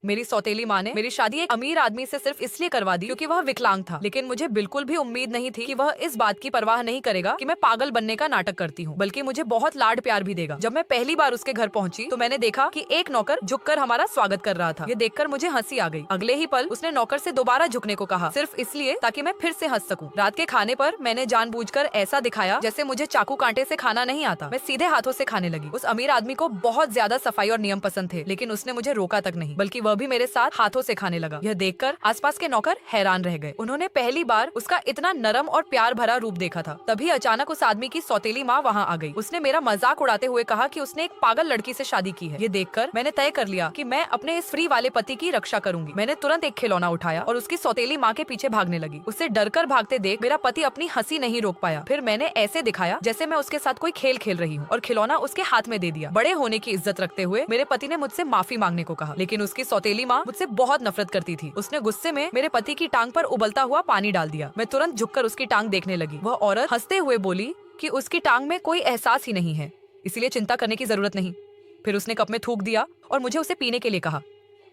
मेरी सौतेली माँ ने मेरी शादी एक अमीर आदमी से सिर्फ इसलिए करवा दी क्योंकि वह विकलांग था, लेकिन मुझे बिल्कुल भी उम्मीद नहीं थी कि वह इस बात की परवाह नहीं करेगा कि मैं पागल बनने का नाटक करती हूँ, बल्कि मुझे बहुत लाड प्यार भी देगा। जब मैं पहली बार उसके घर पहुंची तो मैंने देखा कि एक नौकर झुककर हमारा स्वागत कर रहा था। ये देखकर मुझे हंसी आ गई। अगले ही पल उसने नौकर से दोबारा झुकने को कहा, सिर्फ इसलिए ताकि मैं फिर से हंस सकूं। रात के खाने पर मैंने जानबूझकर ऐसा दिखाया जैसे मुझे चाकू कांटे से खाना नहीं आता। मैं सीधे हाथों से खाने लगी। उस अमीर आदमी को बहुत ज्यादा सफाई और नियम पसंद थे, लेकिन उसने मुझे रोका तक नहीं, बल्कि वह भी मेरे साथ हाथों से खाने लगा। यह देखकर आसपास के नौकर हैरान रह गए। उन्होंने पहली बार उसका इतना नरम और प्यार भरा रूप देखा था। तभी अचानक उस आदमी की सौतेली माँ वहाँ आ गई। उसने मेरा मजाक उड़ाते हुए कहा कि उसने एक पागल लड़की से शादी की है। ये देखकर मैंने तय कर लिया कि मैं अपने इस फ्री वाले पति की रक्षा करूंगी। मैंने तुरंत एक खिलौना उठाया और उसकी सौतेली माँ के पीछे भागने लगी। उससे डरकर भागते देख मेरा पति अपनी हंसी नहीं रोक पाया। फिर मैंने ऐसे दिखाया जैसे मैं उसके साथ कोई खेल खेल रही हूँ और खिलौना उसके हाथ में दे दिया। बड़े होने की इज्जत रखते हुए मेरे पति ने मुझसे माफी मांगने को कहा, लेकिन उसकी सौतेली माँ मुझसे बहुत नफरत करती थी। उसने गुस्से में मेरे पति की टांग पर उबलता हुआ पानी डाल दिया। मैं तुरंत झुककर उसकी टांग देखने लगी। वह औरत हंसते हुए बोली कि उसकी टांग में कोई एहसास ही नहीं है, इसलिए चिंता करने की जरूरत नहीं। फिर उसने कप में थूक दिया और मुझे उसे पीने के लिए कहा।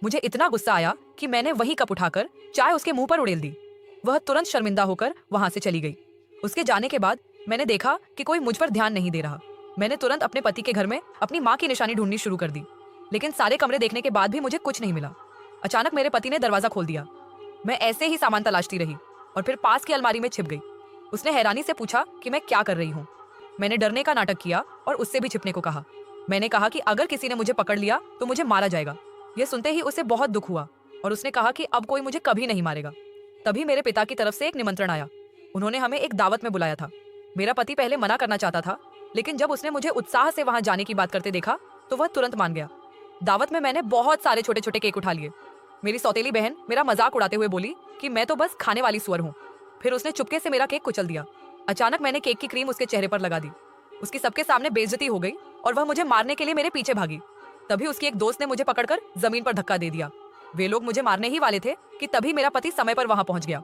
मुझे इतना गुस्सा आया कि मैंने वही कप उठाकर चाय उसके मुंह पर उड़ेल दी। वह तुरंत शर्मिंदा होकर वहां से चली गई। उसके जाने के बाद मैंने देखा कि कोई मुझ पर ध्यान नहीं दे रहा। मैंने तुरंत अपने पति के घर में अपनी माँ की निशानी ढूंढनी शुरू कर दी, लेकिन सारे कमरे देखने के बाद भी मुझे कुछ नहीं मिला। अचानक मेरे पति ने दरवाजा खोल दिया। मैं ऐसे ही सामान तलाशती रही और फिर पास की अलमारी में छिप गई। उसने हैरानी से पूछा कि मैं क्या कर रही हूँ। मैंने डरने का नाटक किया और उससे भी छिपने को कहा। मैंने कहा कि अगर किसी ने मुझे पकड़ लिया तो मुझे मारा जाएगा। यह सुनते ही उसे बहुत दुख हुआ और उसने कहा कि अब कोई मुझे कभी नहीं मारेगा। तभी मेरे पिता की तरफ से एक निमंत्रण आया। उन्होंने हमें एक दावत में बुलाया था। मेरा पति पहले मना करना चाहता था, लेकिन जब उसने मुझे उत्साह से वहां जाने की बात करते देखा तो वह तुरंत मान गया। दावत में मैंने बहुत सारे छोटे छोटे केक उठा लिए। मेरी सौतेली बहन मेरा मजाक उड़ाते हुए बोली कि मैं तो बस खाने वाली सुअर हूँ। फिर उसने चुपके से मेरा केक कुचल दिया। अचानक मैंने केक की क्रीम उसके चेहरे पर लगा दी। उसकी सबके सामने बेइज्जती हो गई और वह मुझे मारने के लिए मेरे पीछे भागी। तभी उसकी एक दोस्त ने मुझे पकड़कर जमीन पर धक्का दे दिया। वे लोग मुझे मारने ही वाले थे कि तभी मेरा पति समय पर वहां पहुंच गया।